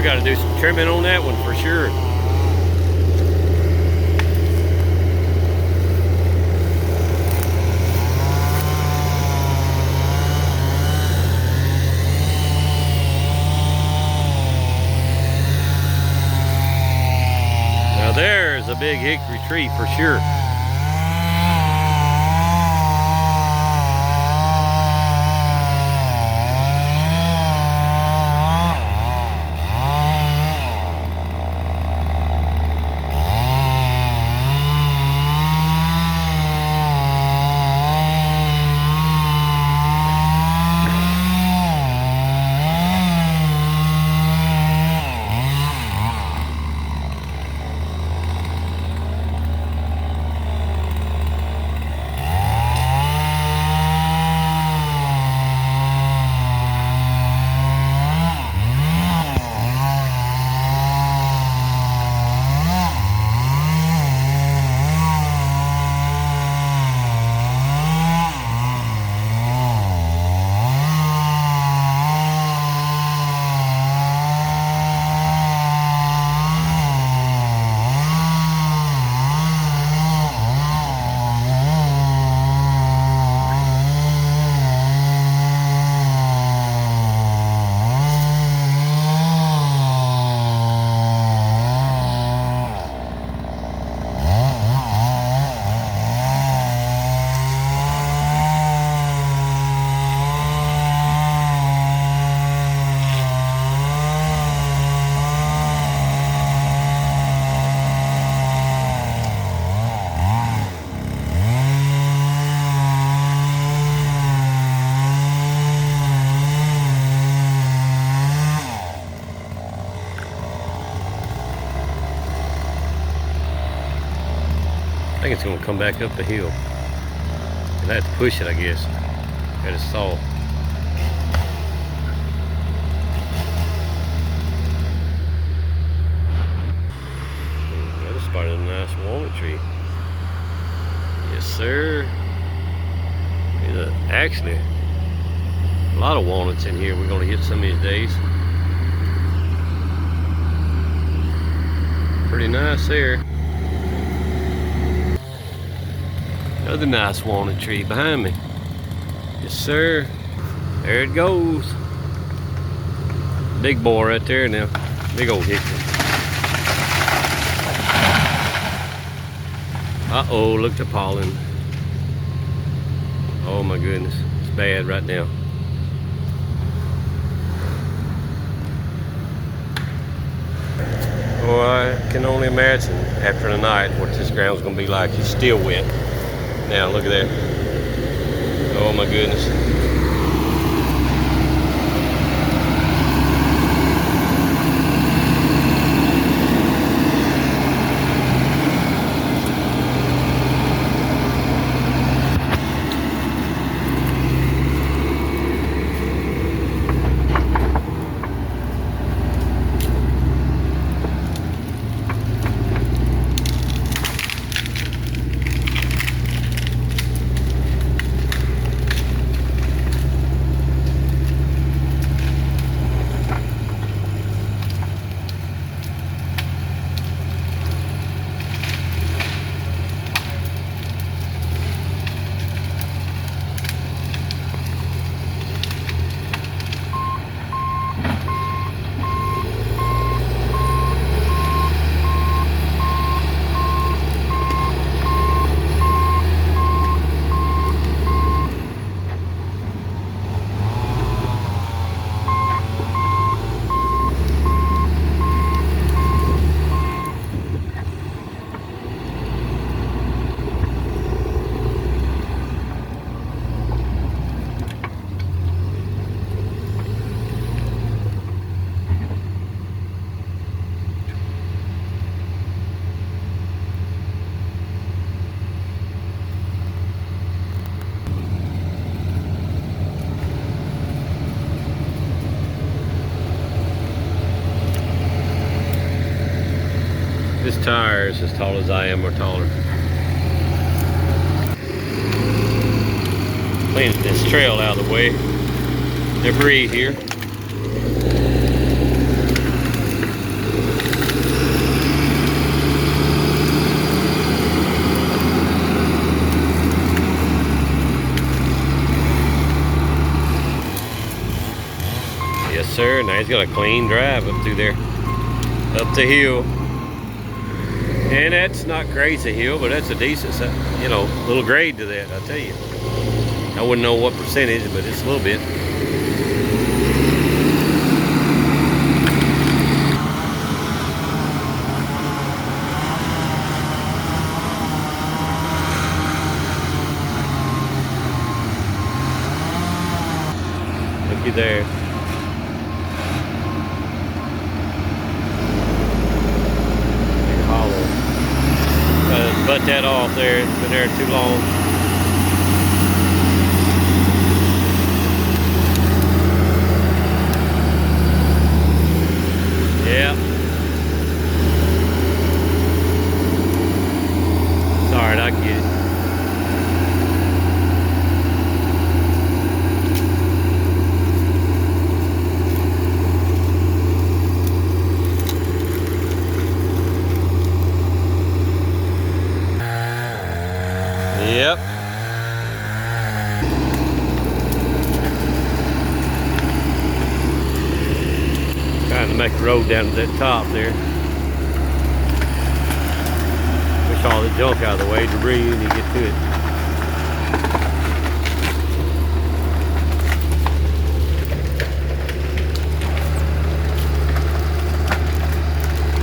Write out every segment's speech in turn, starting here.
I gotta do some trimming on that one for sure. Now there's a big hickory tree for sure. I think it's going to come back up the hill. And I have to push it, I guess. Got a saw. Another spot of a nice walnut tree. Yes, sir. There's actually a lot of walnuts in here. We're going to hit some of these days. Pretty nice there. Another nice walnut tree behind me. Yes, sir. There it goes. Big boy right there now. Big old hickory. Uh-oh, look at the pollen. Oh my goodness. It's bad right now. Oh, I can only imagine after the night what this ground's gonna be like. It's still wet. Now look at that. Oh my goodness. This tire is as tall as I am or taller. Clean this trail out of the way. Debris here. it's got a clean drive up through there, up the hill. And that's not crazy hill, but that's a decent, you know, little grade to that, I tell you. I wouldn't know what percentage, but it's a little bit. Looky there. Big hollow. Butt that off there. It's been there too long. Yeah. It's alright, I get it. Yep. Trying to make a road down to that top there. Push all the junk out of the way, debris, and you get to it.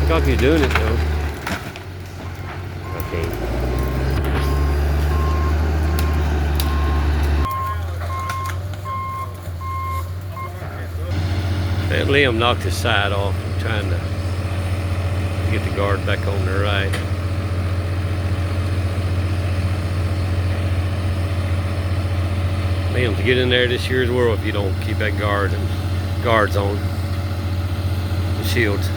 Look like you're doing it though. Okay. That Liam knocked his side off. I'm trying to get the guard back on the right. Liam's get in there this year's world if you don't keep that guards on the shields.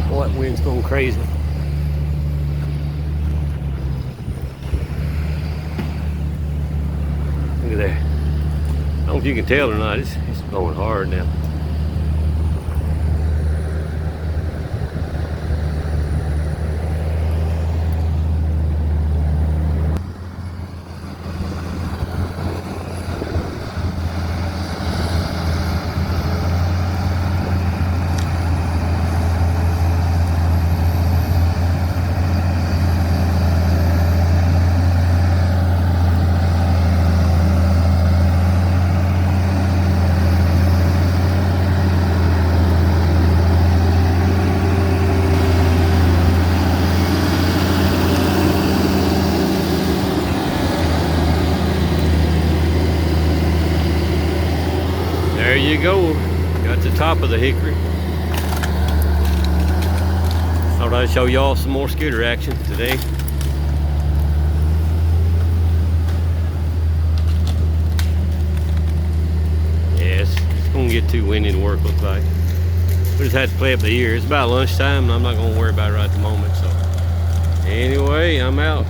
Boy, that wind's going crazy. Look at there. I don't know if you can tell or not, it's going hard now. There you go. Got the top of the hickory. Thought I'd show y'all some more scooter action today. Yes, it's gonna get too windy to work, looks like. We just had to play up the ear. It's about lunchtime and I'm not gonna worry about it right at the moment. So anyway, I'm out.